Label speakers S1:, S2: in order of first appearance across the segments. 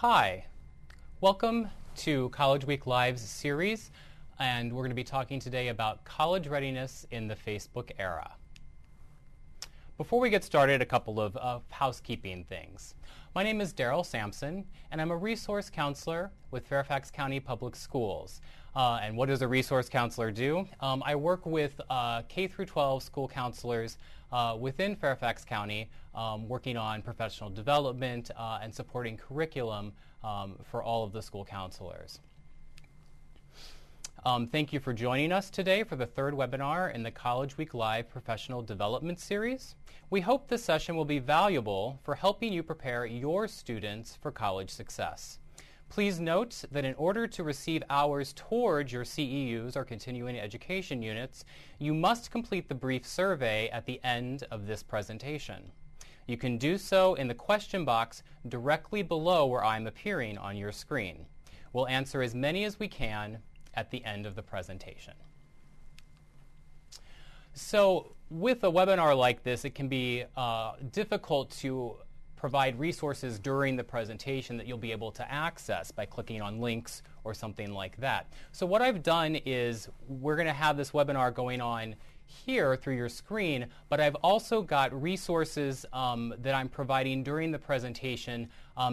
S1: Hi, welcome to College Week Live's series, and we're going to be talking today about college readiness in the Facebook era. Before we get started, a couple of housekeeping things. My name is Daryl Sampson, and I'm a resource counselor with Fairfax County Public Schools. And what does a resource counselor do? I work with K-12 school counselors within Fairfax County, working on professional development and supporting curriculum for all of the school counselors. Thank you for joining us today for the third webinar in the College Week Live Professional Development Series. We hope this session will be valuable for helping you prepare your students for college success. Please note that in order to receive hours towards your CEUs or continuing education units, you must complete the brief survey at the end of this presentation. You can do so in the question box directly below where I'm appearing on your screen. We'll answer as many as we can at the end of the presentation. So with a webinar like this, it can be difficult to provide resources during the presentation that you'll be able to access by clicking on links or something like that. So what I've done is we're going to have this webinar going on here through your screen, but I've also got resources that I'm providing during the presentation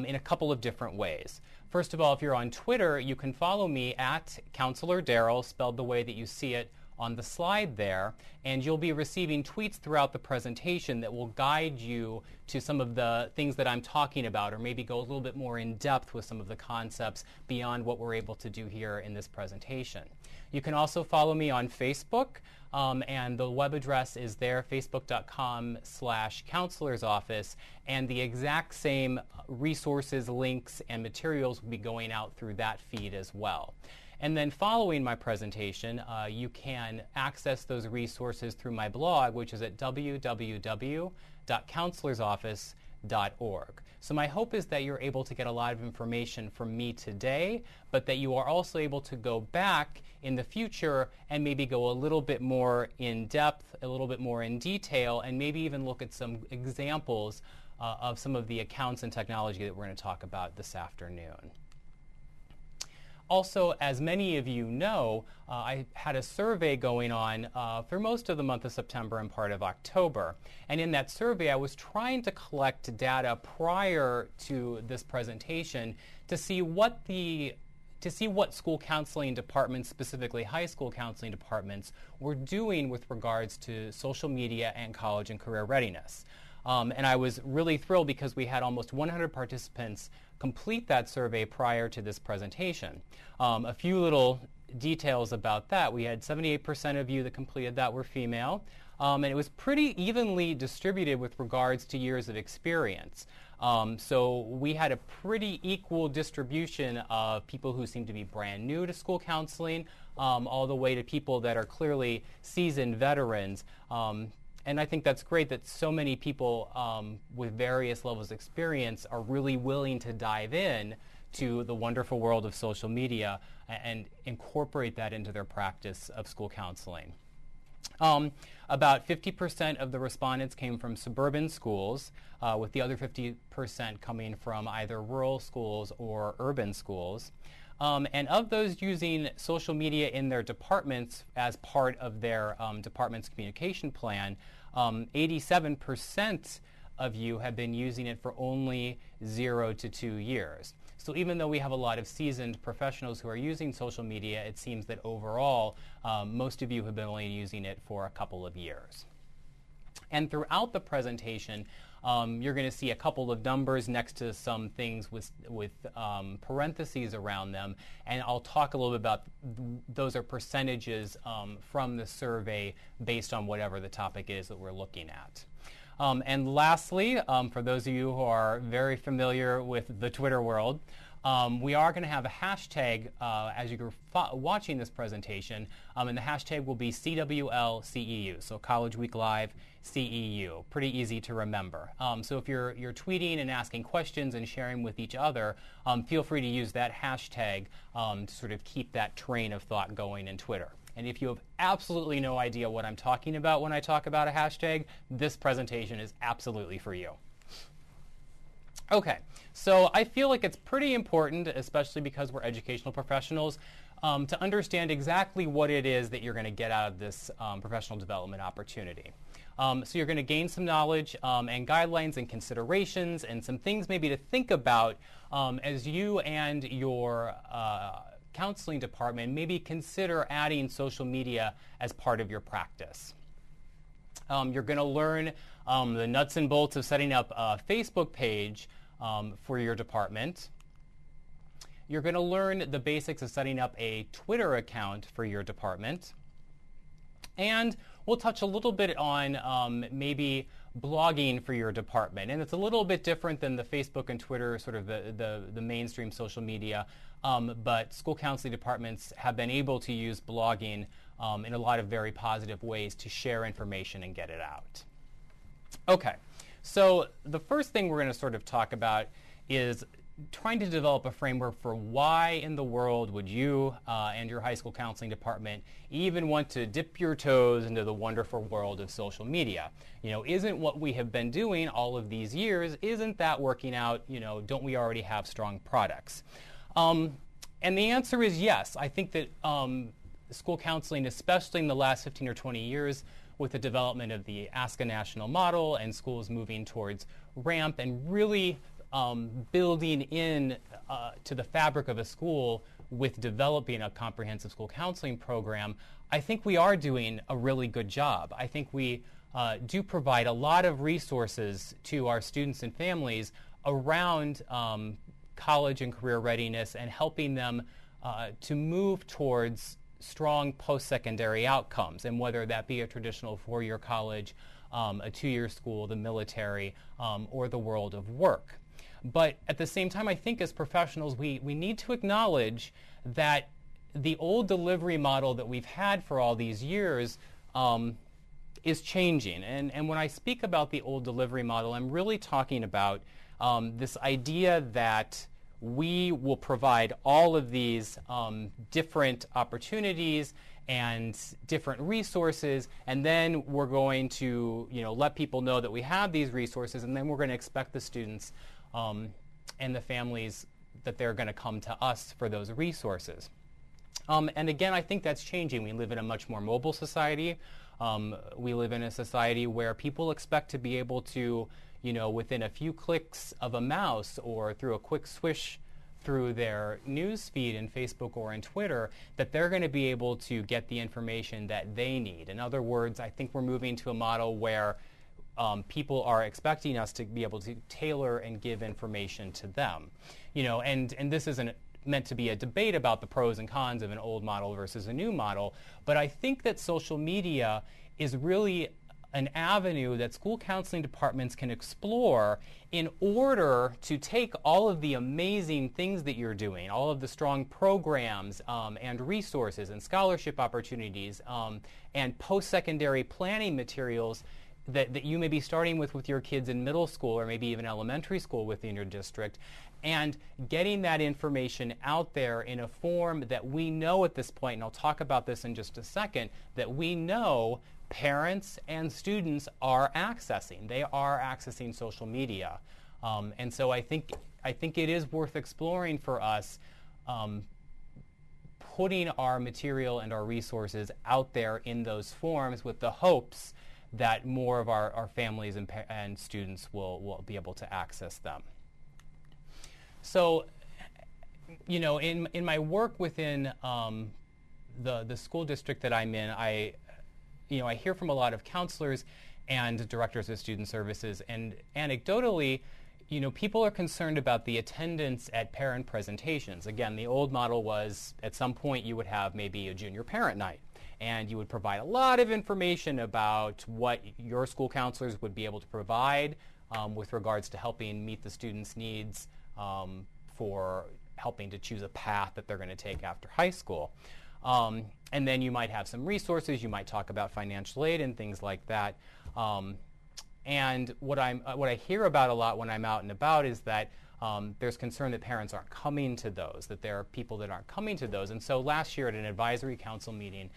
S1: in a couple of different ways. First of all, if you're on Twitter, you can follow me at Counselor Daryl, spelled the way that you see it on the slide there, and you'll be receiving tweets throughout the presentation that will guide you to some of the things that I'm talking about, or maybe go a little bit more in depth with some of the concepts beyond what we're able to do here in this presentation. You can also follow me on Facebook, and the web address is there, facebook.com/counselorsoffice, and the exact same resources, links, and materials will be going out through that feed as well. And then following my presentation, you can access those resources through my blog, which is at www.counselorsoffice.org. So my hope is that you're able to get a lot of information from me today, but that you are also able to go back in the future and maybe go a little bit more in depth, a little bit more in detail, and maybe even look at some examples of some of the accounts and technology that we're going to talk about this afternoon. Also, as many of you know, I had a survey going on for most of the month of September and part of October. And in that survey, I was trying to collect data prior to this presentation to see what school counseling departments, specifically high school counseling departments, were doing with regards to social media and college and career readiness. And I was really thrilled because we had almost 100 participants complete that survey prior to this presentation. A few little details about that. We had 78% of you that completed that were female, and it was pretty evenly distributed with regards to years of experience. So we had a pretty equal distribution of people who seem to be brand new to school counseling, all the way to people that are clearly seasoned veterans. And I think that's great that so many people with various levels of experience are really willing to dive in to the wonderful world of social media and incorporate that into their practice of school counseling. About 50% of the respondents came from suburban schools, with the other 50% coming from either rural schools or urban schools. And of those using social media in their departments as part of their department's communication plan, 87% of you have been using it for only 0 to 2 years. So even though we have a lot of seasoned professionals who are using social media, it seems that overall most of you have been only using it for a couple of years. And throughout the presentation, you're going to see a couple of numbers next to some things with parentheses around them, and I'll talk a little bit about those are percentages from the survey based on whatever the topic is that we're looking at. And lastly, for those of you who are very familiar with the Twitter world, we are going to have a hashtag as you're watching this presentation, and the hashtag will be CWLCEU, so College Week Live CEU. Pretty easy to remember. So if you're tweeting and asking questions and sharing with each other, feel free to use that hashtag to sort of keep that train of thought going in Twitter. And if you have absolutely no idea what I'm talking about when I talk about a hashtag, this presentation is absolutely for you. Okay, So I feel like it's pretty important, especially because we're educational professionals, to understand exactly what it is that you're going to get out of this professional development opportunity. So you're going to gain some knowledge and guidelines and considerations and some things maybe to think about as you and your counseling department maybe consider adding social media as part of your practice. You're going to learn the nuts and bolts of setting up a Facebook page for your department. You're going to learn the basics of setting up a Twitter account for your department. And we'll touch a little bit on maybe blogging for your department. And it's a little bit different than the Facebook and Twitter, sort of the mainstream social media. But school counseling departments have been able to use blogging in a lot of very positive ways to share information and get it out. Okay, so the first thing we're going to sort of talk about is trying to develop a framework for why in the world would you and your high school counseling department even want to dip your toes into the wonderful world of social media. You know, isn't what we have been doing all of these years, isn't that working out? You know, don't we already have strong products? And the answer is yes. I think that school counseling, especially in the last 15 or 20 years, with the development of the Ask a National model and schools moving towards RAMP and really building in to the fabric of a school with developing a comprehensive school counseling program, I think we are doing a really good job. I think we do provide a lot of resources to our students and families around college and career readiness and helping them to move towards strong post-secondary outcomes, and whether that be a traditional four-year college, a two-year school, the military, or the world of work. But at the same time, I think as professionals, we need to acknowledge that the old delivery model that we've had for all these years is changing. And when I speak about the old delivery model, I'm really talking about this idea that we will provide all of these different opportunities and different resources, and then we're going to, let people know that we have these resources, and then we're going to expect the students and the families that they're going to come to us for those resources. And again, I think that's changing. We live in a much more mobile society. We live in a society where people expect to be able to, within a few clicks of a mouse or through a quick swish through their news feed in Facebook or in Twitter, that they're going to be able to get the information that they need. In other words, I think we're moving to a model where people are expecting us to be able to tailor and give information to them. And this isn't meant to be a debate about the pros and cons of an old model versus a new model, but I think that social media is really an avenue that school counseling departments can explore in order to take all of the amazing things that you're doing, all of the strong programs and resources and scholarship opportunities and post-secondary planning materials that you may be starting with your kids in middle school or maybe even elementary school within your district, and getting that information out there in a form that we know at this point, and I'll talk about this in just a second, that we know parents and students are accessing. They are accessing social media. And so I think it is worth exploring for us, putting our material and our resources out there in those forms with the hopes that more of our families and students will be able to access them. So, in my work within the school district that I'm in, I hear from a lot of counselors and directors of student services, and anecdotally, people are concerned about the attendance at parent presentations. Again, the old model was at some point you would have maybe a junior parent night, and you would provide a lot of information about what your school counselors would be able to provide with regards to helping meet the students' needs for helping to choose a path that they're going to take after high school. And then you might have some resources. You might talk about financial aid and things like that. And what I hear about a lot when I'm out and about is that there's concern that parents aren't coming to those, that there are people that aren't coming to those. And so last year at an advisory council meeting,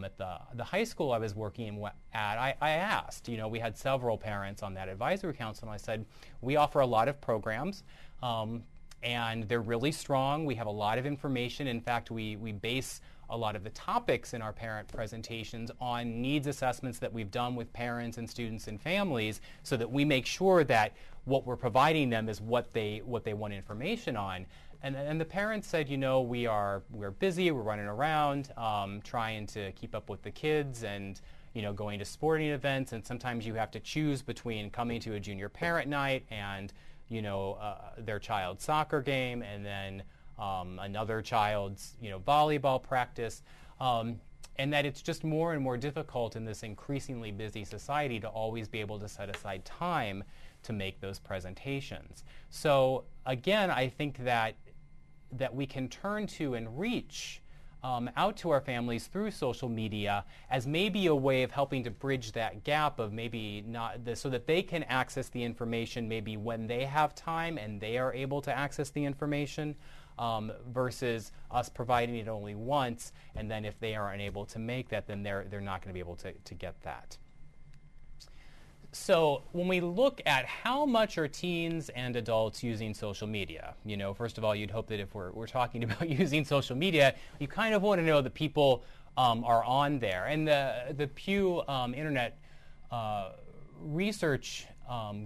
S1: At the high school I was working at, I asked, we had several parents on that advisory council, and I said, we offer a lot of programs, and they're really strong. We have a lot of information. In fact, we base a lot of the topics in our parent presentations on needs assessments that we've done with parents and students and families, so that we make sure that what we're providing them is what they want information on. And the parents said, we're busy, we're running around, trying to keep up with the kids, and going to sporting events, and sometimes you have to choose between coming to a junior parent night and their child's soccer game, and then another child's volleyball practice, and that it's just more and more difficult in this increasingly busy society to always be able to set aside time to make those presentations. So again, I think that we can turn to and reach out to our families through social media as maybe a way of helping to bridge that gap of maybe so that they can access the information maybe when they have time and they are able to access the information, versus us providing it only once, and then if they are unable to make that, then they're not going to be able to get that. So when we look at how much are teens and adults using social media, first of all, you'd hope that if we're talking about using social media, you kind of want to know that people are on there. And the Pew Internet Research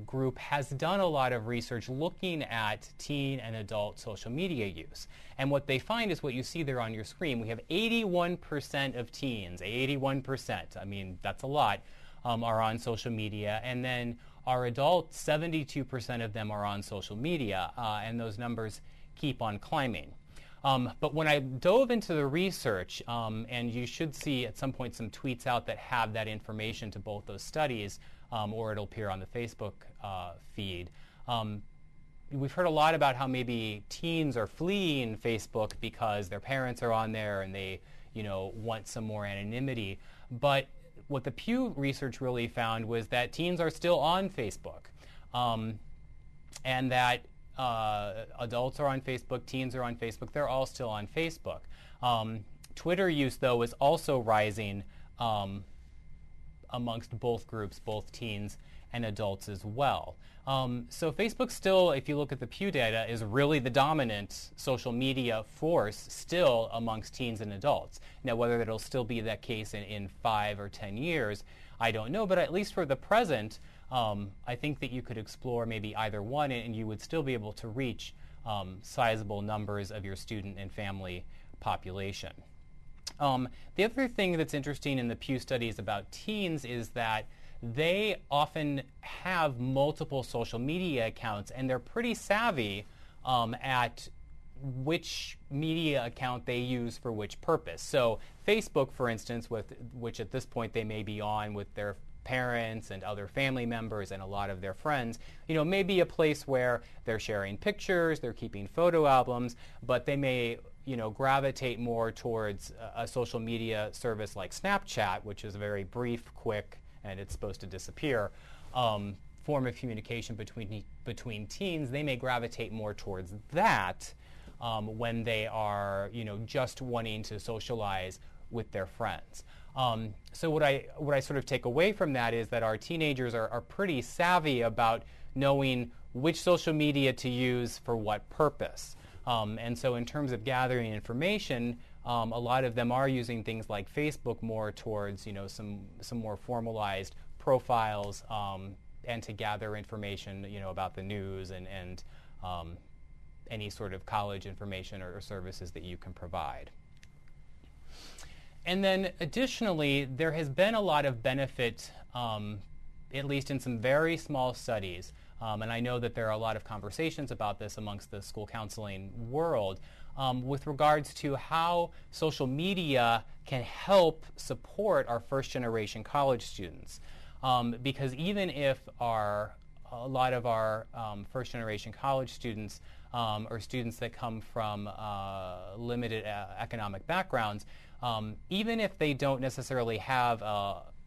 S1: Group has done a lot of research looking at teen and adult social media use. And what they find is what you see there on your screen. We have 81% of teens, 81%, I mean, that's a lot, are on social media, and then our adults, 72% of them are on social media, and those numbers keep on climbing. But when I dove into the research, and you should see at some point some tweets out that have that information to both those studies, or it'll appear on the Facebook feed. We've heard a lot about how maybe teens are fleeing Facebook because their parents are on there and they, want some more anonymity. But what the Pew research really found was that teens are still on Facebook, and that adults are on Facebook, teens are on Facebook, they're all still on Facebook. Twitter use, though, is also rising amongst both groups, both teens and adults as well. So Facebook still, if you look at the Pew data, is really the dominant social media force still amongst teens and adults. Now, whether that'll still be that case in 5 or 10 years, I don't know, but at least for the present, I think that you could explore maybe either one, and you would still be able to reach sizable numbers of your student and family population. The other thing that's interesting in the Pew studies about teens is that they often have multiple social media accounts, and they're pretty savvy at which media account they use for which purpose. So Facebook, for instance, which at this point they may be on with their parents and other family members and a lot of their friends, may be a place where they're sharing pictures, they're keeping photo albums, but they may gravitate more towards a social media service like Snapchat, which is a very brief, quick, and it's supposed to disappear, form of communication between teens. They may gravitate more towards that when they are, just wanting to socialize with their friends. So what I sort of take away from that is that our teenagers are pretty savvy about knowing which social media to use for what purpose. And so in terms of gathering information, a lot of them are using things like Facebook more towards, some more formalized profiles, and to gather information, about the news and any sort of college information or services that you can provide. And then additionally, there has been a lot of benefit, at least in some very small studies, and I know that there are a lot of conversations about this amongst the school counseling world, with regards to how social media can help support our first-generation college students. Because even if a lot of our first-generation college students or students that come from limited economic backgrounds, even if they don't necessarily have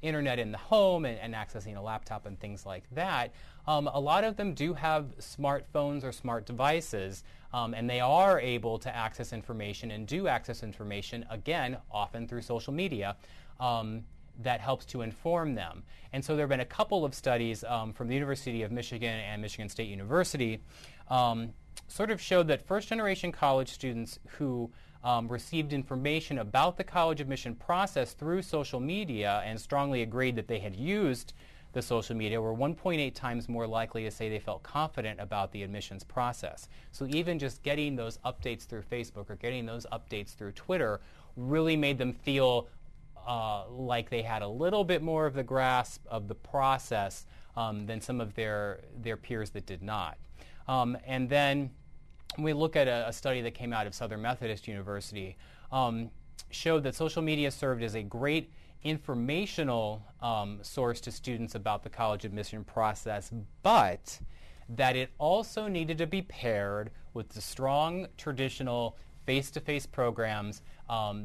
S1: internet in the home and accessing a laptop and things like that, a lot of them do have smartphones or smart devices, and they are able to access information and do access information, again, often through social media, that helps to inform them. And so there have been a couple of studies from the University of Michigan and Michigan State University sort of showed that first-generation college students who received information about the college admission process through social media and strongly agreed that they had used the social media were 1.8 times more likely to say they felt confident about the admissions process. So even just getting those updates through Facebook or getting those updates through Twitter really made them feel like they had a little bit more of the grasp of the process than some of their peers that did not. And then when we look at a study that came out of Southern Methodist University, showed that social media served as a great informational source to students about the college admission process, but that it also needed to be paired with the strong traditional face-to-face programs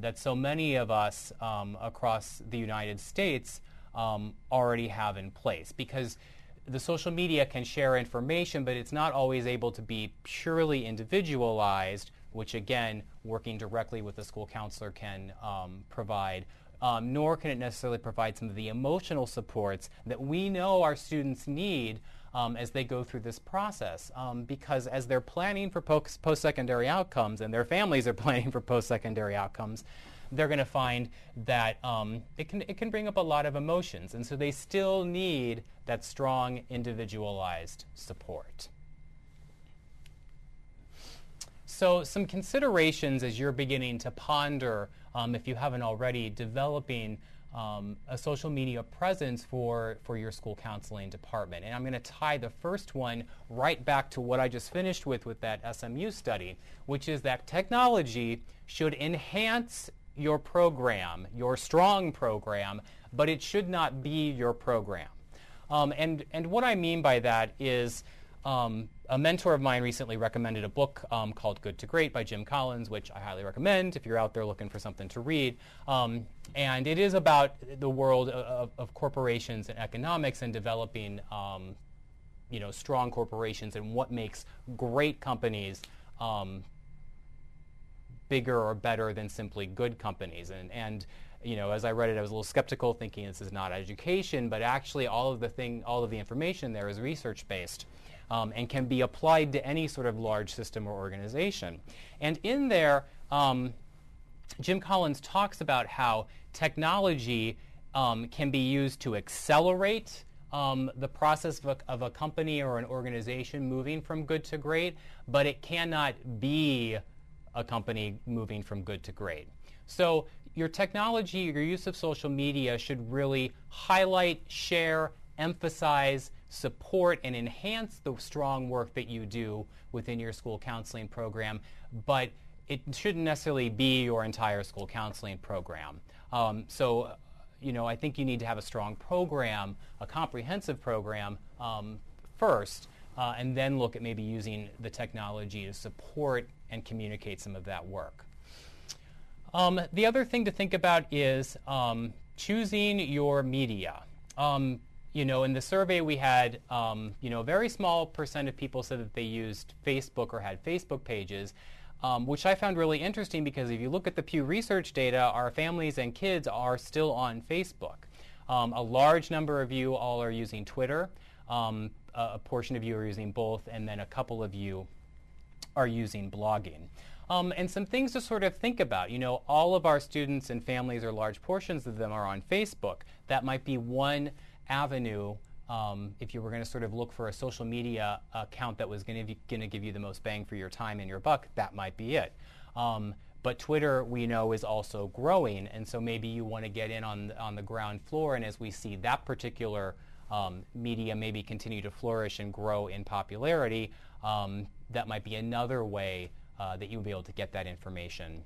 S1: that so many of us across the United States already have in place. Because the social media can share information, but it's not always able to be purely individualized, which again, working directly with the school counselor can provide, nor can it necessarily provide some of the emotional supports that we know our students need as they go through this process. Because as they're planning for post-secondary outcomes and their families are planning for post-secondary outcomes, they're going to find that it can bring up a lot of emotions. And so they still need that strong individualized support. So some considerations as you're beginning to ponder, if you haven't already, developing a social media presence for your school counseling department. And I'm going to tie the first one right back to what I just finished with that SMU study, which is that technology should enhance your program, your strong program, but it should not be your program. And what I mean by that is a mentor of mine recently recommended a book called Good to Great by Jim Collins, which I highly recommend if you're out there looking for something to read. And it is about the world of corporations and economics and developing strong corporations and what makes great companies bigger or better than simply good companies. And as I read it, I was a little skeptical, thinking this is not education, but actually all of the information there is research-based and can be applied to any sort of large system or organization. And in there, Jim Collins talks about how technology can be used to accelerate the process of a company or an organization moving from good to great, but it cannot be a company moving from good to great. So your technology, your use of social media should really highlight, share, emphasize, support, and enhance the strong work that you do within your school counseling program, but it shouldn't necessarily be your entire school counseling program. So I think you need to have a strong program, a comprehensive program first, and then look at maybe using the technology to support and communicate some of that work. The other thing to think about is choosing your media. In the survey we had, a very small percent of people said that they used Facebook or had Facebook pages, which I found really interesting because if you look at the Pew Research data, our families and kids are still on Facebook. A large number of you all are using Twitter. A portion of you are using both, and then a couple of you are using blogging. And some things to sort of think about. All of our students and families, or large portions of them, are on Facebook. That might be one avenue if you were going to sort of look for a social media account that was going to give you the most bang for your time and your buck. That might be it. But Twitter, we know, is also growing, and so maybe you want to get in on the ground floor, and as we see that particular media maybe continue to flourish and grow in popularity, that might be another way that you'll be able to get that information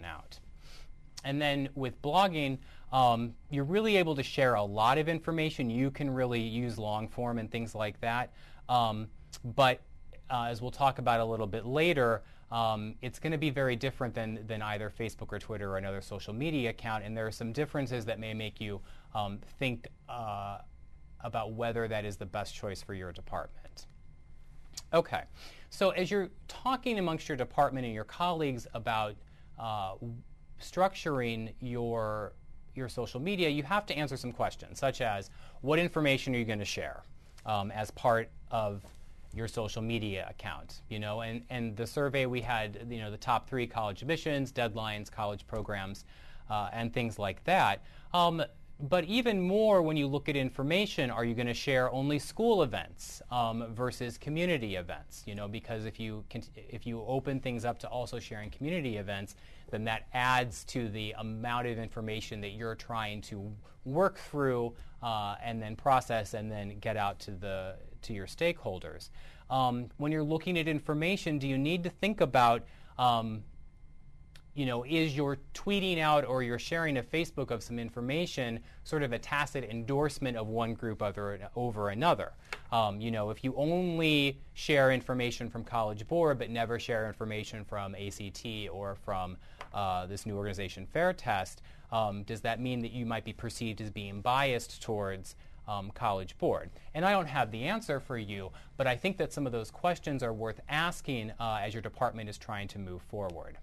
S1: out. And then with blogging, you're really able to share a lot of information. You can really use long form and things like that. But as we'll talk about a little bit later, it's going to be very different than either Facebook or Twitter or another social media account. And there are some differences that may make you think about whether that is the best choice for your department. Okay, so as you're talking amongst your department and your colleagues about structuring your social media, you have to answer some questions, such as what information are you going to share as part of your social media account, and the survey we had, the top 3 college admissions, deadlines, college programs, and things like that. But even more, when you look at information, are you going to share only school events versus community events? Because if you open things up to also sharing community events, then that adds to the amount of information that you're trying to work through and then process and then get out to your stakeholders. When you're looking at information, do you need to think about is your tweeting out or your sharing of Facebook of some information sort of a tacit endorsement of one group over another? If you only share information from College Board but never share information from ACT or from this new organization Fair Test, does that mean that you might be perceived as being biased towards College Board? And I don't have the answer for you, but I think that some of those questions are worth asking as your department is trying to move forward.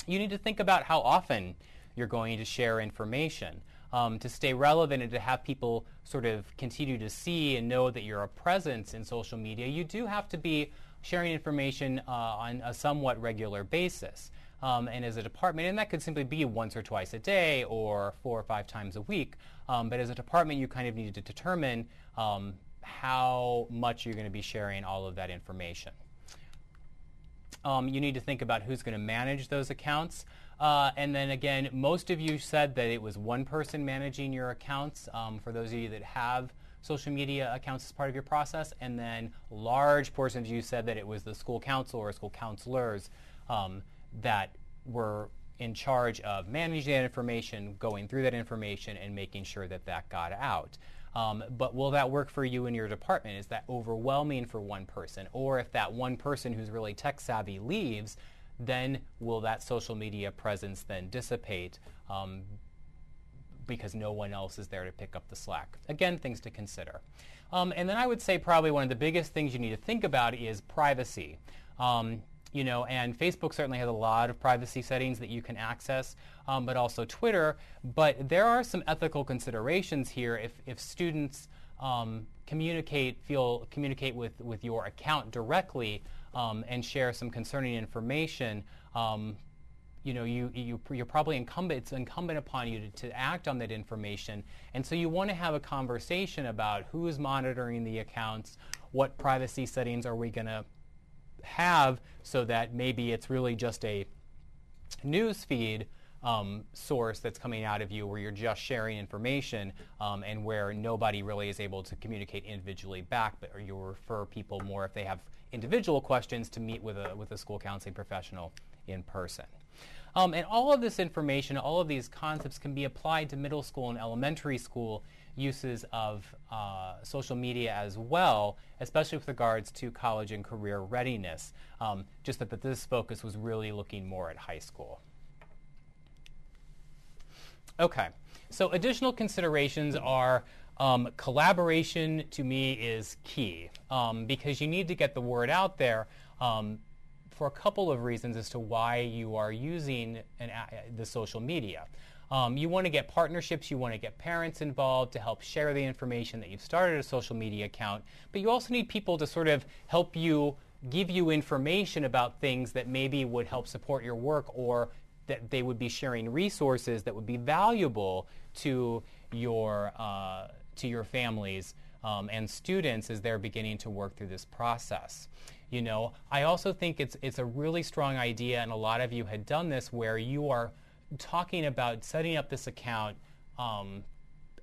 S1: You need to think about how often you're going to share information to stay relevant and to have people sort of continue to see and know that you're a presence in social media. You do have to be sharing information on a somewhat regular basis. And as a department, and that could simply be once or twice a day or 4 or 5 times a week, but as a department you kind of need to determine how much you're going to be sharing all of that information. You need to think about who's going to manage those accounts. And then again, most of you said that it was one person managing your accounts, for those of you that have social media accounts as part of your process. And then large portions of you said that it was the school council or school counselors that were in charge of managing that information, going through that information, and making sure that that got out. But will that work for you in your department? Is that overwhelming for one person? Or if that one person who's really tech savvy leaves, then will that social media presence then dissipate because no one else is there to pick up the slack? Again, things to consider. And then I would say probably one of the biggest things you need to think about is privacy. And Facebook certainly has a lot of privacy settings that you can access, but also Twitter. But there are some ethical considerations here if students communicate with your account directly and share some concerning information. You're probably it's incumbent upon you to act on that information, and so you want to have a conversation about who's monitoring the accounts, what privacy settings are we going to have, so that maybe it's really just a news feed source that's coming out of you where you're just sharing information and where nobody really is able to communicate individually back, or you refer people more if they have individual questions to meet with a school counseling professional in person. And all of this information, all of these concepts can be applied to middle school and elementary school uses of social media as well, especially with regards to college and career readiness, just that this focus was really looking more at high school. Okay, so additional considerations are collaboration to me is key because you need to get the word out there for a couple of reasons as to why you are using the social media. You want to get partnerships, you want to get parents involved to help share the information that you've started a social media account, but you also need people to sort of help you, give you information about things that maybe would help support your work, or that they would be sharing resources that would be valuable to your families and students as they're beginning to work through this process. I also think it's a really strong idea, and a lot of you had done this, where you are talking about setting up this account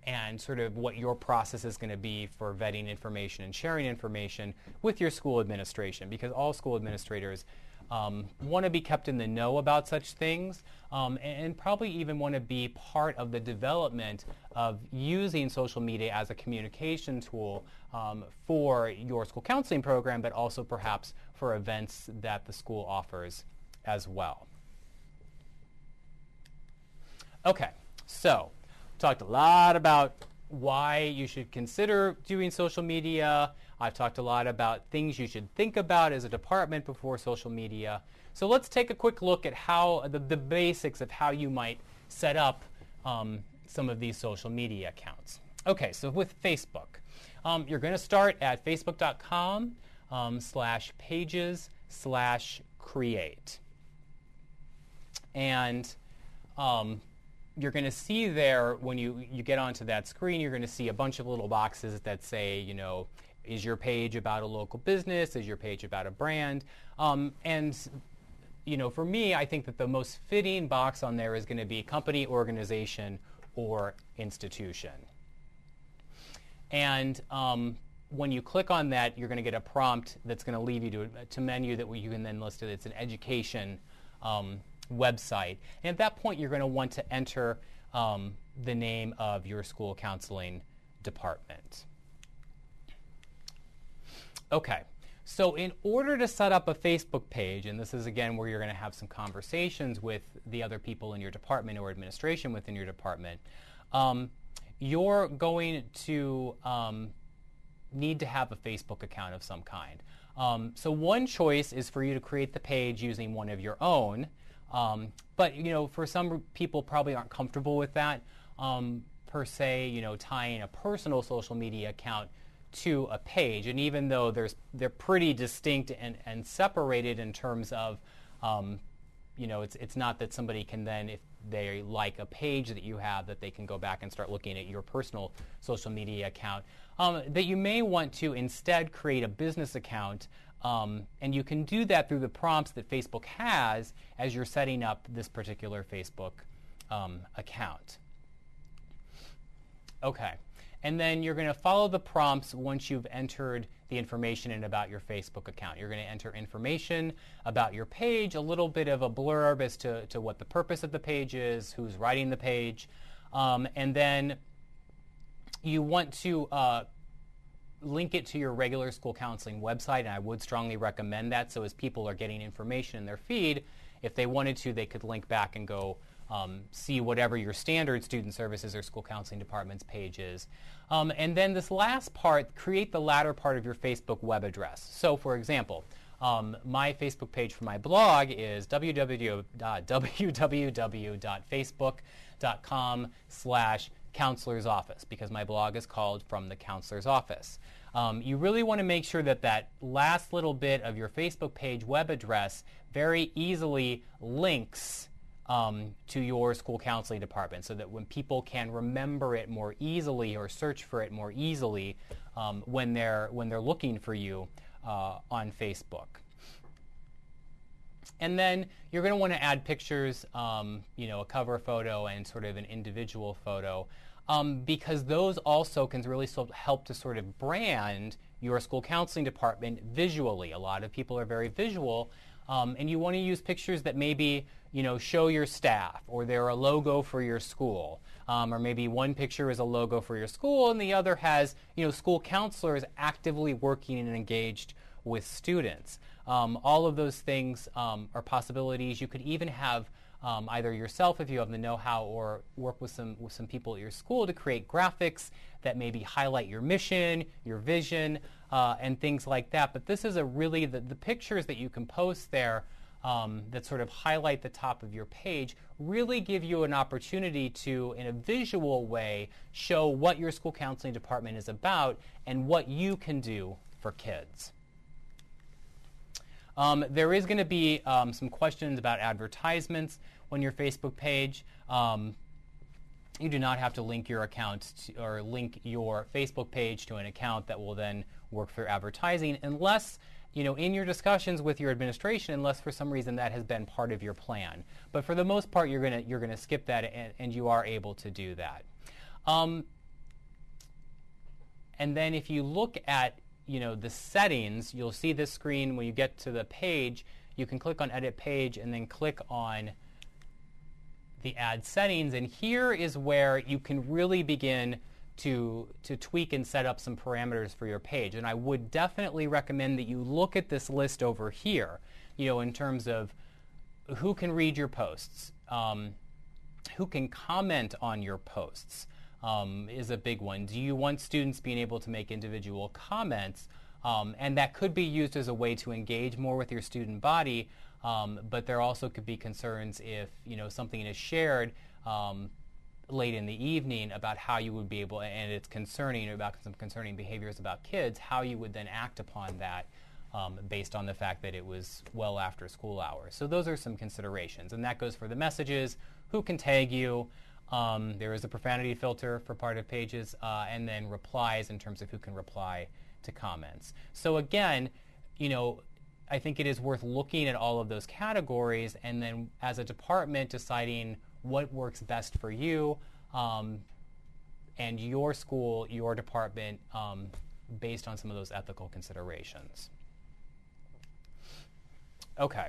S1: and sort of what your process is going to be for vetting information and sharing information with your school administration, because all school administrators want to be kept in the know about such things and probably even want to be part of the development of using social media as a communication tool for your school counseling program, but also perhaps for events that the school offers as well. Okay, so talked a lot about why you should consider doing social media, I've talked a lot about things you should think about as a department before social media. So let's take a quick look at how the basics of how you might set up some of these social media accounts. Okay, so with Facebook, you're going to start at facebook.com/pages/create. And you're going to see there, when you get onto that screen, you're going to see a bunch of little boxes that say, you know, is your page about a local business? Is your page about a brand? And, you know, for me, I think that the most fitting box on there is going to be company, organization, or institution. And when you click on that, you're going to get a prompt that's going to lead you to a menu that you can then list it. It's an education website. And at that point, you're going to want to enter the name of your school counseling department. Okay, so in order to set up a Facebook page, and this is again where you're going to have some conversations with the other people in your department or administration within your department, you're going to need to have a Facebook account of some kind. So one choice is for you to create the page using one of your own, but you know, for some people probably aren't comfortable with that per se, you know, tying a personal social media account to a page. And even though they're pretty distinct and separated in terms of, you know, it's not that somebody can then, if they like a page that you have, that they can go back and start looking at your personal social media account. That you may want to instead create a business account, and you can do that through the prompts that Facebook has as you're setting up this particular Facebook account. Okay. And then you're going to follow the prompts once you've entered the information in about your Facebook account. You're going to enter information about your page, a little bit of a blurb as to what the purpose of the page is, who's writing the page, and then you want to link it to your regular school counseling website, and I would strongly recommend that. So as people are getting information in their feed, if they wanted to, they could link back and go see whatever your standard student services or school counseling department's page is. And then this last part, create the latter part of your Facebook web address. So for example, my Facebook page for my blog is www.facebook.com/counselor's office, because my blog is called From the Counselor's Office. You really want to make sure that that last little bit of your Facebook page web address very easily links to your school counseling department, so that when people can remember it more easily or search for it more easily when they're looking for you on Facebook. And then you're going to want to add pictures, you know, a cover photo and sort of an individual photo, because those also can really help to sort of brand your school counseling department visually. A lot of people are very visual, and you want to use pictures that maybe, you know, show your staff, or they're a logo for your school, or maybe one picture is a logo for your school and the other has, you know, school counselors actively working and engaged with students. All of those things are possibilities. You could even have either yourself, if you have the know-how, or work with some people at your school to create graphics that maybe highlight your mission, your vision, and things like that. But this is really the pictures that you can post there that sort of highlight the top of your page really give you an opportunity to, in a visual way, show what your school counseling department is about and what you can do for kids. There is going to be some questions about advertisements on your Facebook page. You do not have to link your account or link your Facebook page to an account that will then work for advertising, unless, you know, in your discussions with your administration, unless for some reason that has been part of your plan. But for the most part, you're gonna skip that, and you are able to do that. And then if you look at, you know, the settings, you'll see this screen when you get to the page. You can click on Edit Page and then click on the Add Settings, and here is where you can really begin to tweak and set up some parameters for your page. And I would definitely recommend that you look at this list over here, you know, in terms of who can read your posts, who can comment on your posts is a big one. Do you want students being able to make individual comments And that could be used as a way to engage more with your student body, but there also could be concerns if something is shared late in the evening about how you would be able, and it's concerning about some concerning behaviors about kids, how you would then act upon that based on the fact that it was well after school hours. So those are some considerations, and that goes for the messages, who can tag you. There is a profanity filter for part of pages, and then replies in terms of who can reply to comments. So again, I think it is worth looking at all of those categories and then as a department deciding what works best for you and your school, your department, based on some of those ethical considerations. Okay,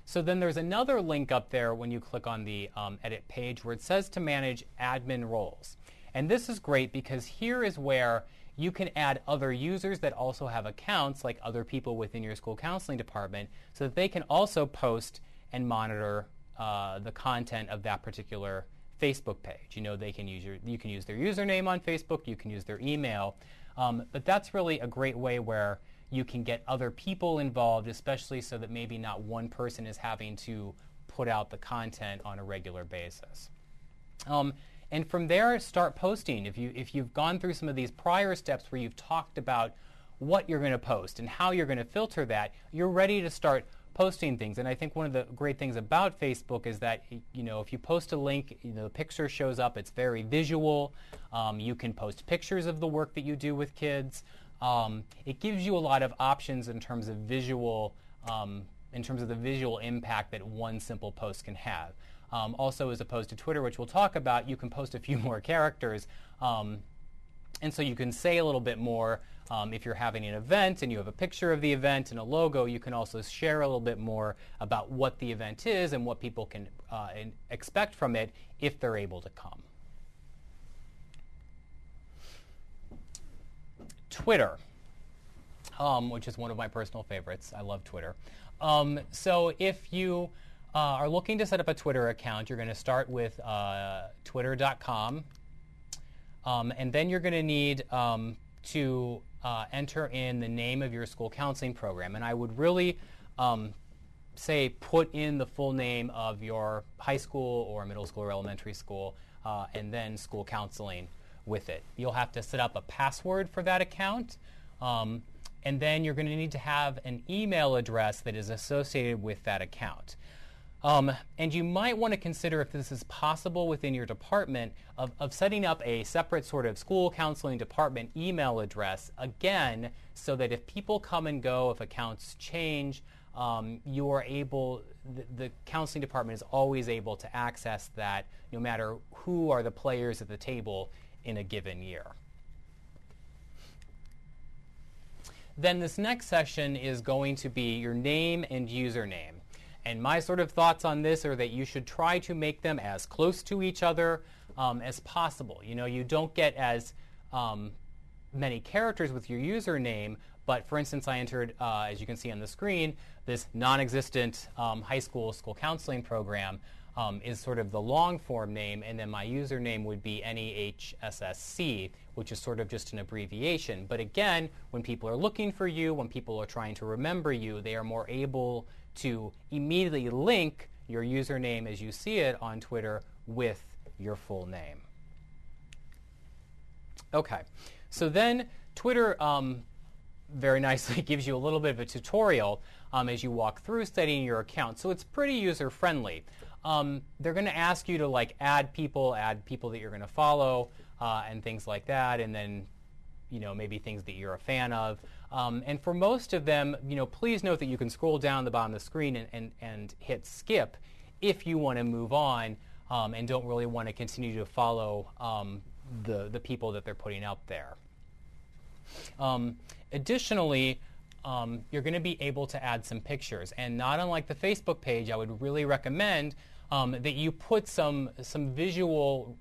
S1: so then there's another link up there when you click on the edit page where it says to manage admin roles. And this is great because here is where you can add other users that also have accounts, like other people within your school counseling department, so that they can also post and monitor the content of that particular Facebook page. They can use you can use their username on Facebook, you can use their email, but that's really a great way where you can get other people involved, especially so that maybe not one person is having to put out the content on a regular basis. And from there, start posting. If you've gone through some of these prior steps where you've talked about what you're going to post and how you're going to filter that, you're ready to start posting things. And I think one of the great things about Facebook is that if you post a link, the picture shows up. It's very visual. You can post pictures of the work that you do with kids. It gives you a lot of options in terms of visual, in terms of the visual impact that one simple post can have. Also, as opposed to Twitter, which we'll talk about, you can post a few more characters. And so you can say a little bit more. If you're having an event and you have a picture of the event and a logo, you can also share a little bit more about what the event is and what people can expect from it if they're able to come. Twitter, which is one of my personal favorites. I love Twitter. So if you are looking to set up a Twitter account, you're going to start with twitter.com, and then you're going to need to enter in the name of your school counseling program. And I would really say put in the full name of your high school or middle school or elementary school, and then school counseling with it. You'll have to set up a password for that account, and then you're going to need to have an email address that is associated with that account. And you might want to consider, if this is possible within your department, of setting up a separate sort of school counseling department email address, again, so that if people come and go, if accounts change, you are able, the counseling department is always able to access that no matter who are the players at the table in a given year. Then this next session is going to be your name and username. And my sort of thoughts on this are that you should try to make them as close to each other as possible. You don't get as many characters with your username, but for instance, I entered, as you can see on the screen, this non-existent high school counseling program is sort of the long form name, and then my username would be NEHSSC, which is sort of just an abbreviation. But again, when people are looking for you, when people are trying to remember you, they are more able to immediately link your username as you see it on Twitter with your full name. Okay, so then Twitter very nicely gives you a little bit of a tutorial as you walk through setting your account. So it's pretty user-friendly. They're going to ask you to add people that you're going to follow, and things like that, and then maybe things that you're a fan of. And for most of them, please note that you can scroll down the bottom of the screen and hit skip if you want to move on and don't really want to continue to follow the people that they're putting out there. Additionally, you're going to be able to add some pictures. And not unlike the Facebook page, I would really recommend that you put some visual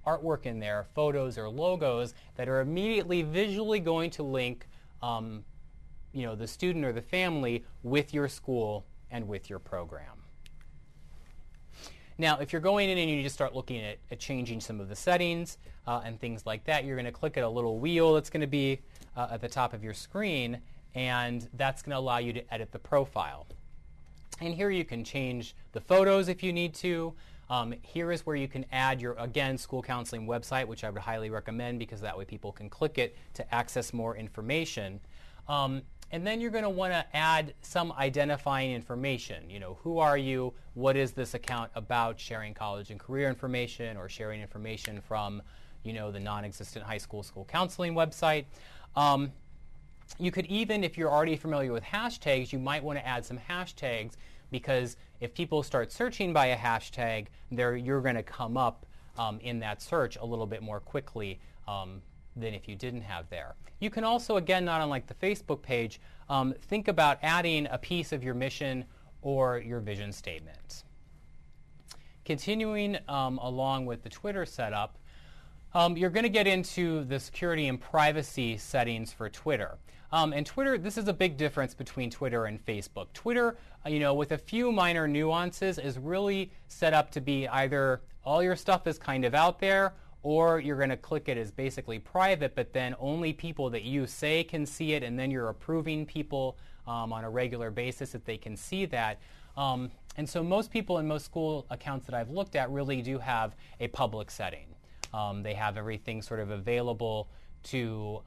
S1: artwork in there, photos or logos that are immediately visually going to link the student or the family with your school and with your program. Now, if you're going in and you just start looking at changing some of the settings and things like that, you're going to click at a little wheel that's going to be at the top of your screen, and that's going to allow you to edit the profile. And here you can change the photos if you need to. Here is where you can add your, again, school counseling website, which I would highly recommend because that way people can click it to access more information. And then you're going to want to add some identifying information. You know, who are you? What is this account about? Sharing college and career information or sharing information from, you know, the non-existent high school counseling website. You could even, if you're already familiar with hashtags, you might want to add some hashtags because if people start searching by a hashtag, you're going to come up in that search a little bit more quickly than if you didn't have there. You can also, again, not unlike the Facebook page, think about adding a piece of your mission or your vision statement. Continuing along with the Twitter setup, you're going to get into the security and privacy settings for Twitter. And Twitter, this is a big difference between Twitter and Facebook. Twitter, you know, with a few minor nuances, is really set up to be either all your stuff is kind of out there, or you're going to click it as basically private, but then only people that you say can see it, and then you're approving people on a regular basis that they can see that. And so most people in most school accounts that I've looked at really do have a public setting. They have everything sort of available to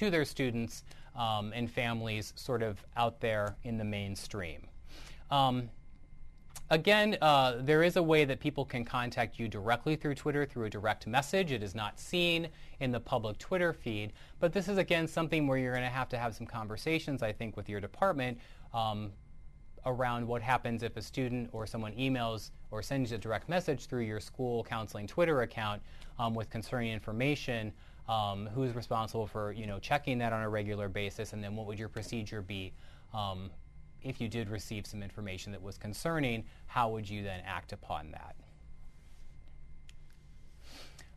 S1: their students and families sort of out there in the mainstream. Again, there is a way that people can contact you directly through Twitter through a direct message. It is not seen in the public Twitter feed, but this is, again, something where you're going to have some conversations, I think, with your department around what happens if a student or someone emails or sends a direct message through your school counseling Twitter account with concerning information. Who's responsible for, you know, checking that on a regular basis, and then what would your procedure be if you did receive some information that was concerning? How would you then act upon that?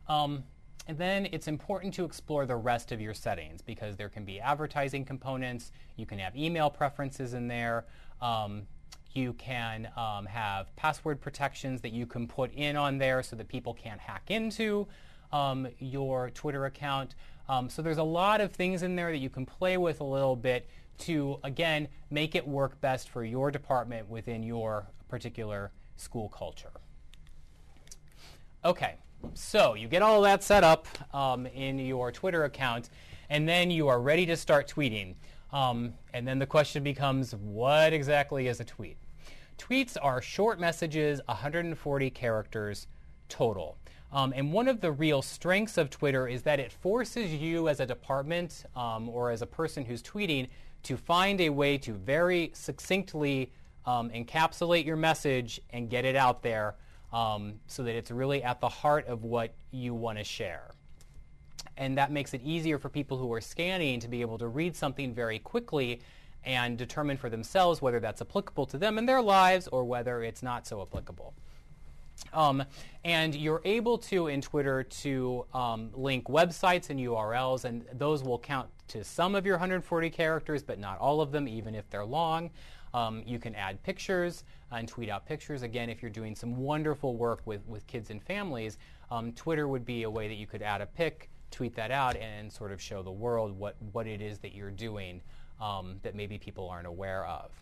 S1: And then it's important to explore the rest of your settings because there can be advertising components. You can have email preferences in there. You can have password protections that you can put in on there so that people can't hack into your Twitter account. So there's a lot of things in there that you can play with a little bit to, again, make it work best for your department within your particular school culture. Okay, so you get all of that set up in your Twitter account, and then you are ready to start tweeting. And then the question becomes, what exactly is a tweet? Tweets are short messages, 140 characters total. And one of the real strengths of Twitter is that it forces you as a department or as a person who's tweeting to find a way to very succinctly encapsulate your message and get it out there so that it's really at the heart of what you want to share. And that makes it easier for people who are scanning to be able to read something very quickly and determine for themselves whether that's applicable to them in their lives or whether it's not so applicable. And you're able to, in Twitter, to link websites and URLs, and those will count to some of your 140 characters, but not all of them, even if they're long. You can add pictures and tweet out pictures. Again, if you're doing some wonderful work with kids and families, Twitter would be a way that you could add a pic, tweet that out, and sort of show the world what it is that you're doing that maybe people aren't aware of.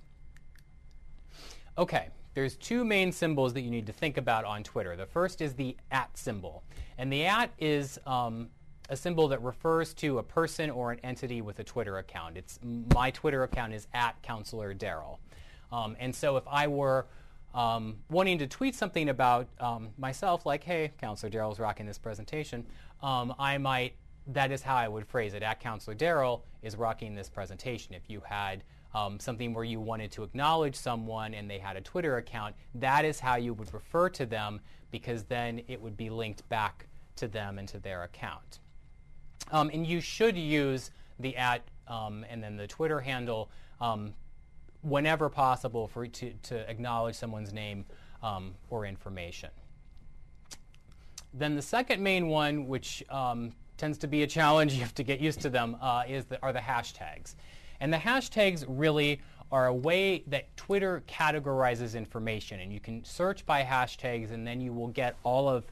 S1: Okay. There's two main symbols that you need to think about on Twitter. The first is the @ symbol. And the @ is a symbol that refers to a person or an entity with a Twitter account. My Twitter account is @Counselor Darrell. And so if I were wanting to tweet something about myself, like, hey, Counselor Darrell's rocking this presentation, that is how I would phrase it. @Counselor Darrell is rocking this presentation. If you had something where you wanted to acknowledge someone and they had a Twitter account, that is how you would refer to them because then it would be linked back to them and to their account. And you should use the @ and then the Twitter handle whenever possible to acknowledge someone's name or information. Then the second main one, which tends to be a challenge, you have to get used to them, are the hashtags. And the hashtags really are a way that Twitter categorizes information, and you can search by hashtags, and then you will get all of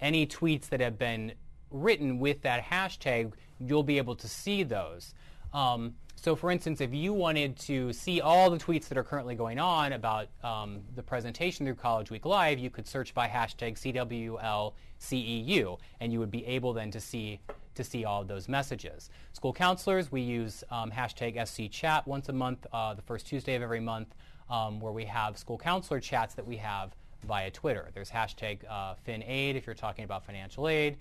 S1: any tweets that have been written with that hashtag. You'll be able to see those. So for instance, if you wanted to see all the tweets that are currently going on about the presentation through College Week Live, you could search by hashtag CWLCEU, and you would be able then to see all of those messages. School counselors, we use hashtag SCChat once a month, the first Tuesday of every month, where we have school counselor chats that we have via Twitter. There's hashtag FinAid if you're talking about financial aid.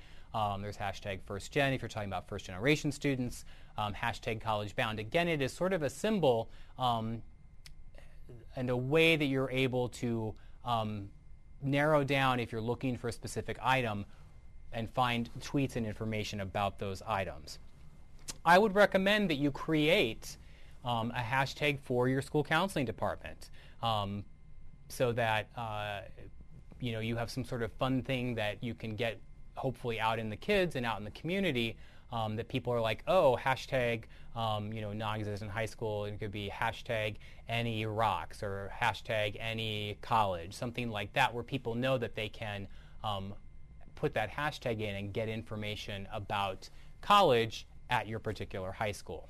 S1: There's hashtag FirstGen if you're talking about first-generation students. Hashtag CollegeBound. Again, it is sort of a symbol and a way that you're able to narrow down if you're looking for a specific item and find tweets and information about those items. I would recommend that you create a hashtag for your school counseling department so that you have some sort of fun thing that you can get hopefully out in the kids and out in the community that people are like, oh, hashtag non-existent high school. It could be hashtag any rocks or hashtag any college, something like that, where people know that they can put that hashtag in and get information about college at your particular high school.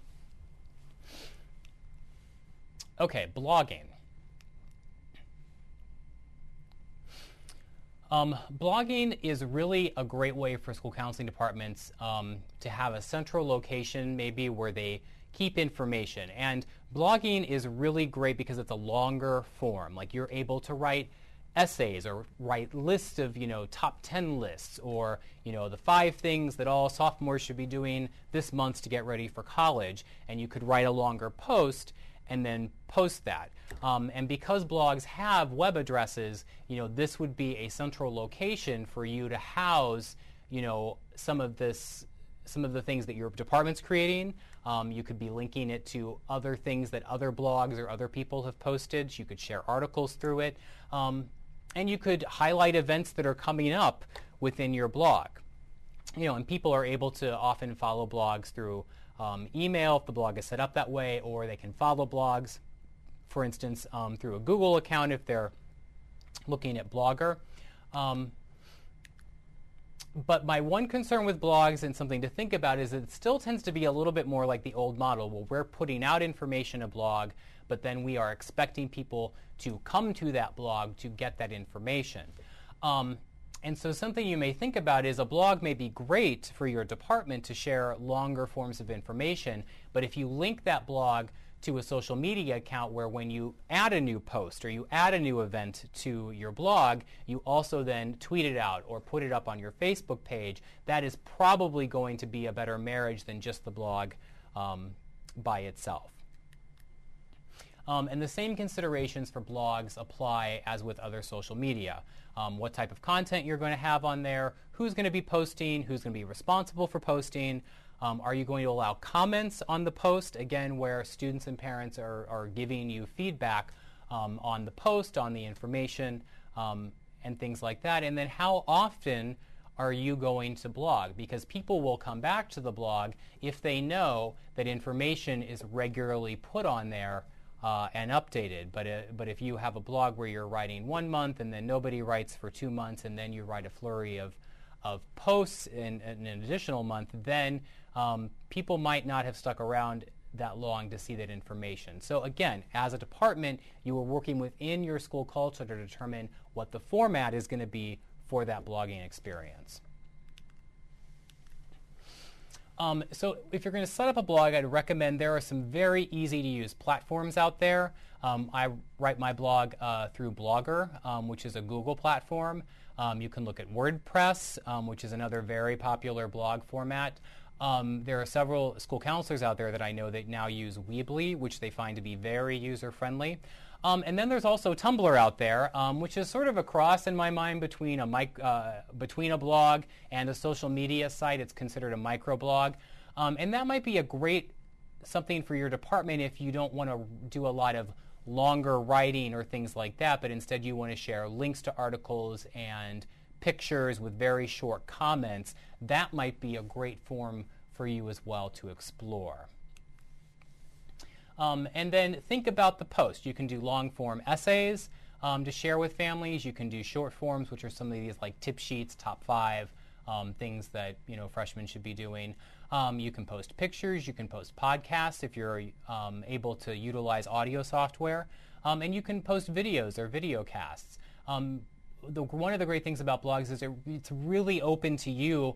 S1: Okay, blogging. Blogging is really a great way for school counseling departments to have a central location maybe where they keep information. And blogging is really great because it's a longer form. Like you're able to write essays or write lists of top 10 lists or the 5 things that all sophomores should be doing this month to get ready for college. And you could write a longer post and then post that. And because blogs have web addresses, this would be a central location for you to house, some of the things that your department's creating. You could be linking it to other things that other blogs or other people have posted. You could share articles through it. And you could highlight events that are coming up within your blog. And people are able to often follow blogs through email if the blog is set up that way, or they can follow blogs, for instance, through a Google account if they're looking at Blogger. But my one concern with blogs and something to think about is that it still tends to be a little bit more like the old model where we're putting out information in a blog, but then we are expecting people to come to that blog to get that information. And so something you may think about is a blog may be great for your department to share longer forms of information, but if you link that blog to a social media account where when you add a new post or you add a new event to your blog, you also then tweet it out or put it up on your Facebook page, that is probably going to be a better marriage than just the blog by itself. And the same considerations for blogs apply as with other social media. What type of content you're going to have on there, who's going to be posting, who's going to be responsible for posting, are you going to allow comments on the post, again, where students and parents are giving you feedback on the post, on the information, and things like that. And then how often are you going to blog? Because people will come back to the blog if they know that information is regularly put on there and updated. But if you have a blog where you're writing 1 month and then nobody writes for 2 months and then you write a flurry of posts in an additional month, then people might not have stuck around that long to see that information. So again, as a department, you are working within your school culture to determine what the format is going to be for that blogging experience. So if you're going to set up a blog, I'd recommend there are some very easy to use platforms out there. I write my blog through Blogger, which is a Google platform. You can look at WordPress, which is another very popular blog format. There are several school counselors out there that I know that now use Weebly, which they find to be very user-friendly. And then there's also Tumblr out there, which is sort of a cross in my mind between a blog and a social media site. It's considered a microblog. And that might be a great something for your department if you don't want to do a lot of longer writing or things like that, but instead you want to share links to articles and pictures with very short comments. That might be a great form for you as well to explore. And then think about the post. You can do long-form essays to share with families. You can do short forms, which are some of these like tip sheets, top 5 things that freshmen should be doing. You can post pictures. You can post podcasts if you're able to utilize audio software. And you can post videos or video casts. One of the great things about blogs is it's really open to you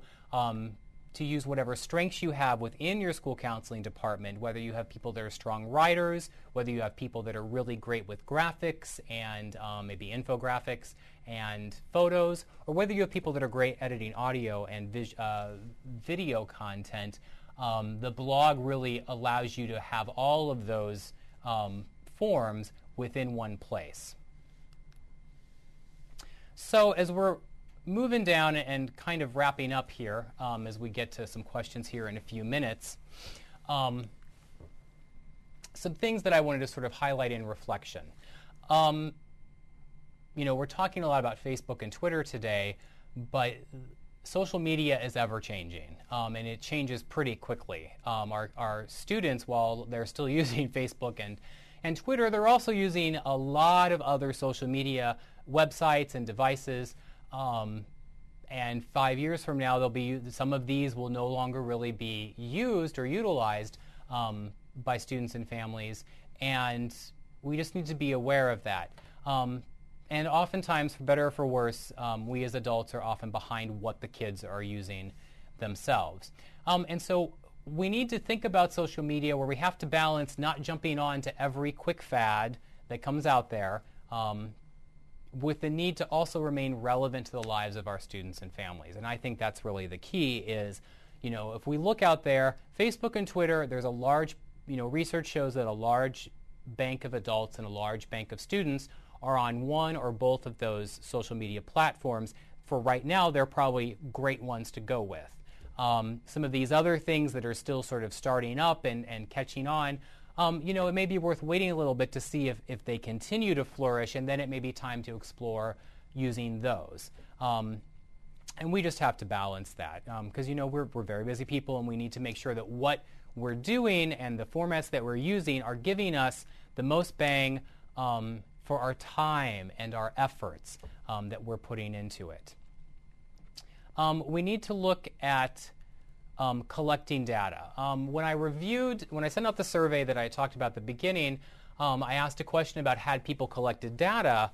S1: to use whatever strengths you have within your school counseling department, whether you have people that are strong writers, whether you have people that are really great with graphics and maybe infographics and photos, or whether you have people that are great editing audio and video content. The blog really allows you to have all of those forms within one place. So as we're moving down and kind of wrapping up here as we get to some questions here in a few minutes, some things that I wanted to sort of highlight in reflection. We're talking a lot about Facebook and Twitter today, but social media is ever-changing, and it changes pretty quickly. Our students, while they're still using Facebook and Twitter, they're also using a lot of other social media websites and devices. And 5 years from now, some of these will no longer really be used or utilized by students and families, and we just need to be aware of that. And oftentimes, for better or for worse, we as adults are often behind what the kids are using themselves. And so we need to think about social media where we have to balance not jumping on to every quick fad that comes out there, with the need to also remain relevant to the lives of our students and families. And I think that's really the key is, if we look out there, Facebook and Twitter, there's a large, research shows that a large bank of adults and a large bank of students are on one or both of those social media platforms. For right now, they're probably great ones to go with. Some of these other things that are still sort of starting up and catching on, it may be worth waiting a little bit to see if they continue to flourish, and then it may be time to explore using those. And we just have to balance that because, we're very busy people, and we need to make sure that what we're doing and the formats that we're using are giving us the most bang for our time and our efforts that we're putting into it. We need to look at collecting data. When I sent out the survey that I talked about at the beginning, I asked a question about had people collected data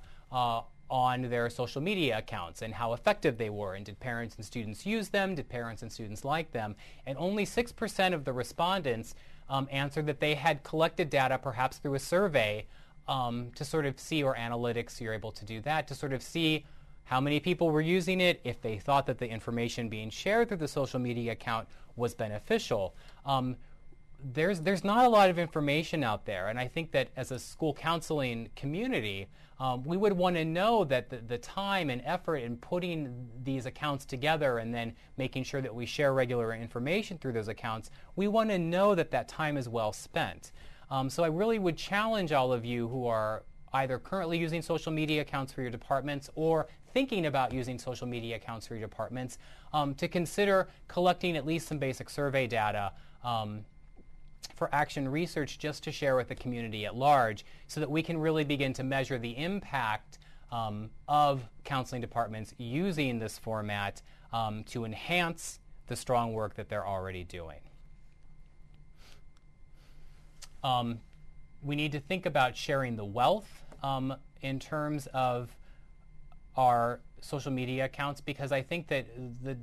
S1: on their social media accounts and how effective they were, and did parents and students use them, did parents and students like them, and only 6% of the respondents answered that they had collected data perhaps through a survey to sort of see, or analytics, you're able to do that, to sort of see how many people were using it, if they thought that the information being shared through the social media account was beneficial. There's not a lot of information out there, and I think that as a school counseling community, we would want to know that the time and effort in putting these accounts together and then making sure that we share regular information through those accounts, we want to know that time is well spent. So I really would challenge all of you who are either currently using social media accounts for your departments or thinking about using social media accounts for your departments to consider collecting at least some basic survey data for action research, just to share with the community at large, so that we can really begin to measure the impact of counseling departments using this format to enhance the strong work that they're already doing. We need to think about sharing the wealth in terms of our social media accounts, because I think that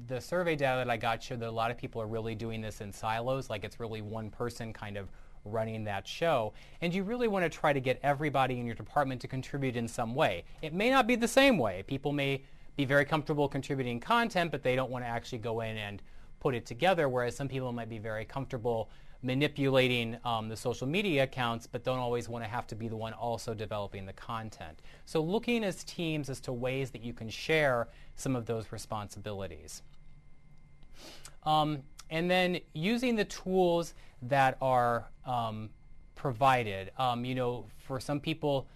S1: the survey data that I got showed that a lot of people are really doing this in silos, like it's really one person kind of running that show. And you really want to try to get everybody in your department to contribute in some way. It may not be the same way. People may be very comfortable contributing content, but they don't want to actually go in and put it together, whereas some people might be very comfortable manipulating the social media accounts, but don't always want to have to be the one also developing the content. So looking as teams as to ways that you can share some of those responsibilities. And then using the tools that are provided. For some people,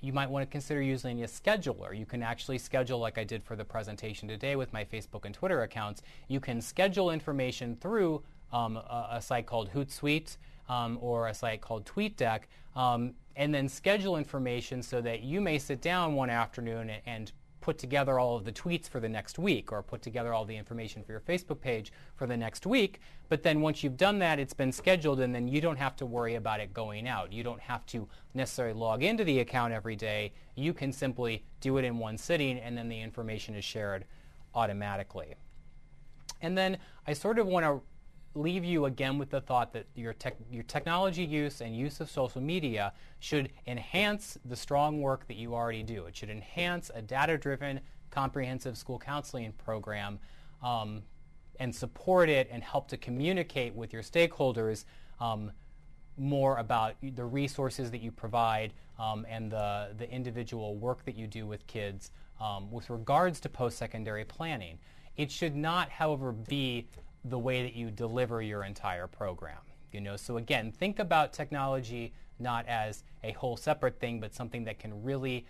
S1: you might want to consider using a scheduler. You can actually schedule, like I did for the presentation today with my Facebook and Twitter accounts. You can schedule information through a site called Hootsuite. or a site called TweetDeck, and then schedule information so that you may sit down one afternoon and put together all of the tweets for the next week, or put together all the information for your Facebook page for the next week. But then once you've done that, it's been scheduled, and then you don't have to worry about it going out. You don't have to necessarily log into the account every day. You can simply do it in one sitting, and then the information is shared automatically. And then I sort of want to leave you again with the thought that your technology use and use of social media should enhance the strong work that you already do. It should enhance a data-driven, comprehensive school counseling program, and support it and help to communicate with your stakeholders more about the resources that you provide and the individual work that you do with kids with regards to post-secondary planning. It should not, however, be the way that you deliver your entire program. So again, think about technology not as a whole separate thing, but something that can really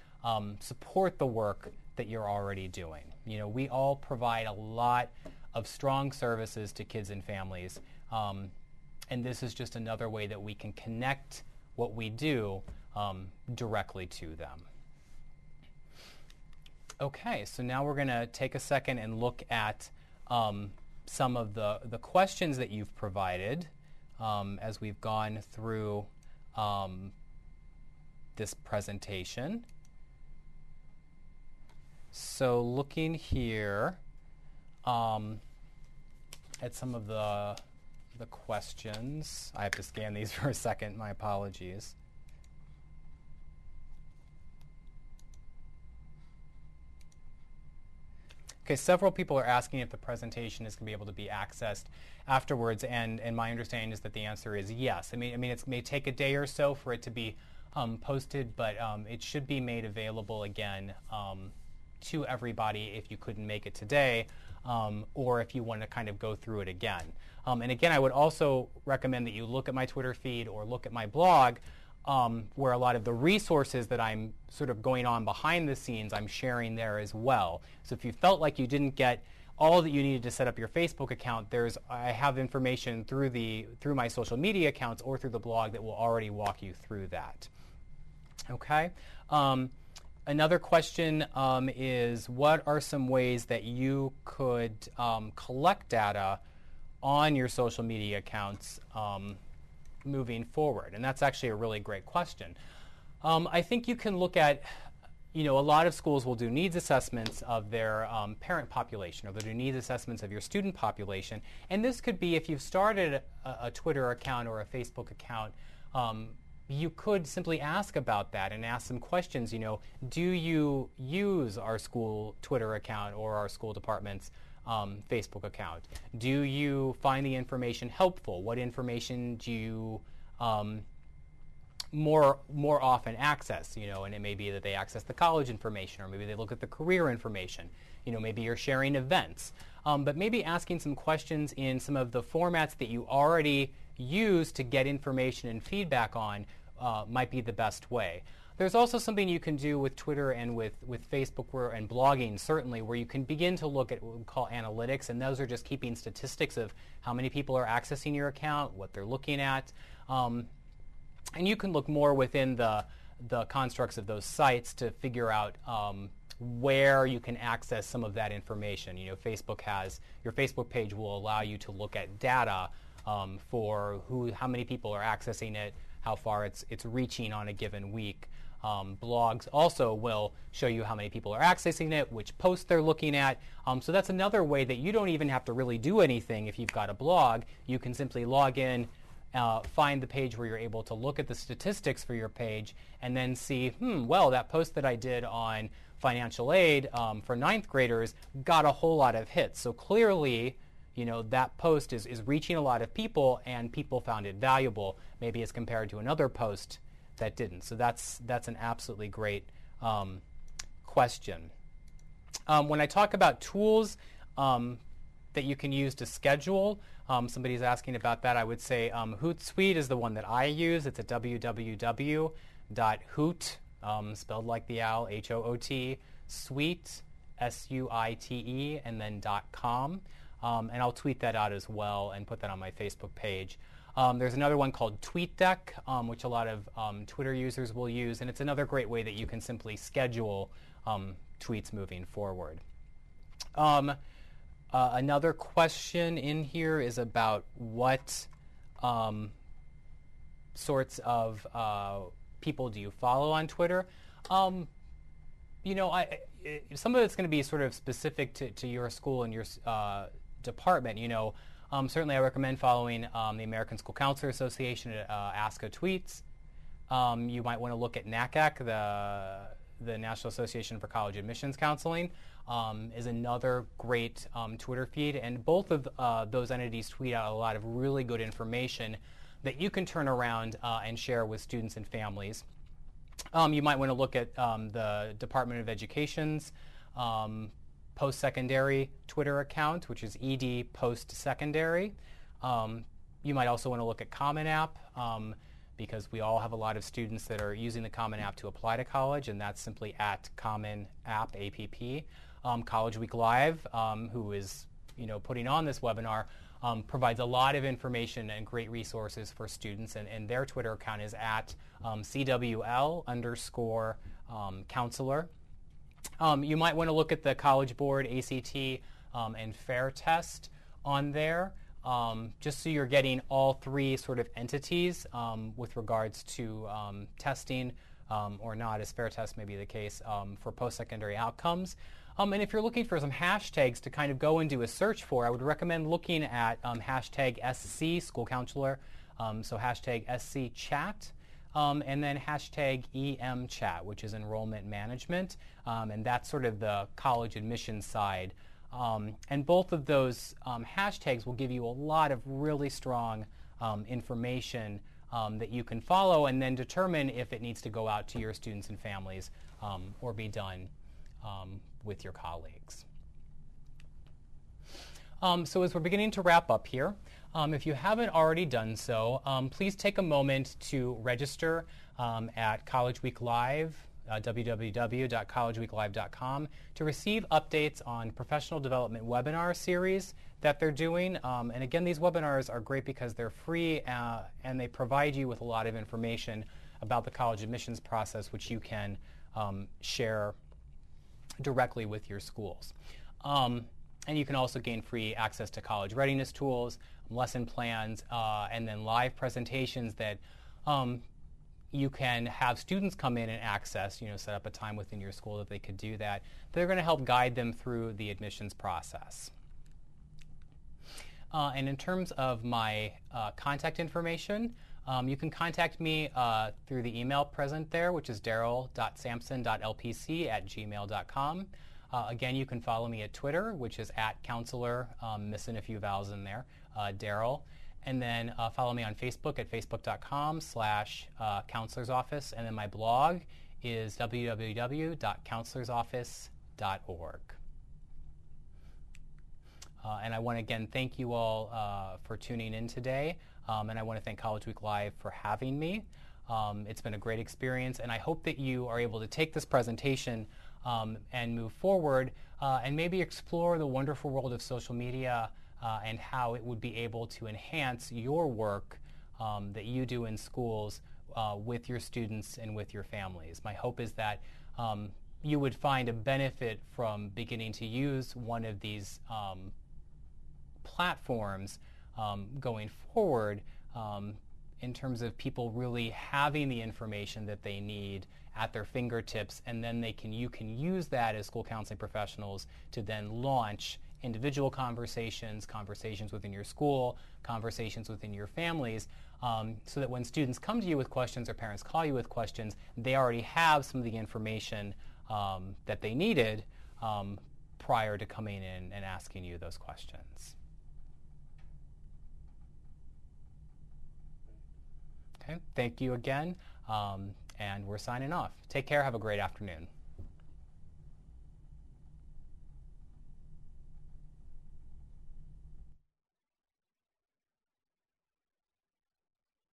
S1: support the work that you're already doing. We all provide a lot of strong services to kids and families, and this is just another way that we can connect what we do directly to them. Okay, so now we're going to take a second and look at some of the questions that you've provided as we've gone through this presentation. So looking here at some of the questions. I have to scan these for a second, my apologies. Okay, several people are asking if the presentation is going to be able to be accessed afterwards, and my understanding is that the answer is yes. I mean, it may take a day or so for it to be posted, but it should be made available again to everybody if you couldn't make it today, or if you want to kind of go through it again. And again, I would also recommend that you look at my Twitter feed or look at my blog, where a lot of the resources that I'm sort of going on behind the scenes, I'm sharing there as well. So if you felt like you didn't get all that you needed to set up your Facebook account, I have information through my social media accounts or through the blog that will already walk you through that. Okay. Another question is, what are some ways that you could collect data on your social media accounts moving forward? And that's actually a really great question. I think you can look at, a lot of schools will do needs assessments of their parent population, or they'll do needs assessments of your student population. And this could be, if you've started a Twitter account or a Facebook account, you could simply ask about that and ask some questions. Do you use our school Twitter account or our school department's Facebook account? Do you find the information helpful? What information do you more often access? And it may be that they access the college information, or maybe they look at the career information. Maybe you're sharing events. But maybe asking some questions in some of the formats that you already use to get information and feedback on might be the best way. There's also something you can do with Twitter and with Facebook and blogging, certainly, where you can begin to look at what we call analytics, and those are just keeping statistics of how many people are accessing your account, what they're looking at. And you can look more within the constructs of those sites to figure out where you can access some of that information. Your Facebook page will allow you to look at data for how many people are accessing it, how far it's reaching on a given week. Blogs also will show you how many people are accessing it, which posts they're looking at. So that's another way that you don't even have to really do anything if you've got a blog. You can simply log in, find the page where you're able to look at the statistics for your page, and then see, well, that post that I did on financial aid for 9th graders got a whole lot of hits. So clearly, that post is reaching a lot of people, and people found it valuable, maybe as compared to another post that didn't. So that's an absolutely great question. When I talk about tools that you can use to schedule, somebody's asking about that, I would say Hootsuite is the one that I use. It's at www.hoot, spelled like the owl, H-O-O-T, suite, S-U-I-T-E, and then .com. And I'll tweet that out as well and put that on my Facebook page. There's another one called TweetDeck, which a lot of Twitter users will use, and it's another great way that you can simply schedule tweets moving forward. Another question in here is about what sorts of people do you follow on Twitter. You know, some of it's going to be sort of specific to your school and your department. You know, certainly I recommend following the American School Counselor Association at ASCA Tweets. You might want to look at NACAC, the National Association for College Admissions Counseling, is another great Twitter feed, and both of those entities tweet out a lot of really good information that you can turn around and share with students and families. You might want to look at the Department of Education's post-secondary Twitter account, which is ED Post-Secondary. You might also want to look at Common App, because we all have a lot of students that are using the Common App to apply to college, and that's simply at Common App, APP. College Week Live, who is putting on this webinar, provides a lot of information and great resources for students, and their Twitter account is at CWL_counselor. You might want to look at the College Board, ACT, and FAIR test on there, just so you're getting all three sort of entities with regards to testing or not, as FAIR test may be the case, for post-secondary outcomes. And if you're looking for some hashtags to kind of go and do a search for, I would recommend looking at hashtag SC, School Counselor, so hashtag SC Chat, and then hashtag EM Chat, which is Enrollment Management, and that's sort of the college admissions side. And both of those hashtags will give you a lot of really strong information that you can follow and then determine if it needs to go out to your students and families or be done with your colleagues. So as we're beginning to wrap up here, if you haven't already done so, please take a moment to register at College Week Live, www.collegeweeklive.com, to receive updates on professional development webinar series that they're doing. And again, these webinars are great because they're free and they provide you with a lot of information about the college admissions process, which you can share directly with your schools. And you can also gain free access to college readiness tools, lesson plans, and then live presentations that you can have students come in and access, set up a time within your school that they could do that. They're going to help guide them through the admissions process. And in terms of my contact information, you can contact me through the email present there, which is daryl.sampson.lpc@gmail.com. Again, you can follow me at Twitter, which is @counselor, missing a few vowels in there, Daryl. And then follow me on Facebook at facebook.com/counselorsoffice. And then my blog is www.counselorsoffice.org. And I want to again thank you all for tuning in today. And I want to thank College Week Live for having me. It's been a great experience, and I hope that you are able to take this presentation and move forward and maybe explore the wonderful world of social media and how it would be able to enhance your work that you do in schools with your students and with your families. My hope is that you would find a benefit from beginning to use one of these platforms going forward in terms of people really having the information that they need at their fingertips, and then you can use that as school counseling professionals to then launch individual conversations within your school, conversations within your families, so that when students come to you with questions or parents call you with questions, they already have some of the information that they needed prior to coming in and asking you those questions. Okay, thank you again, and we're signing off. Take care, have a great afternoon.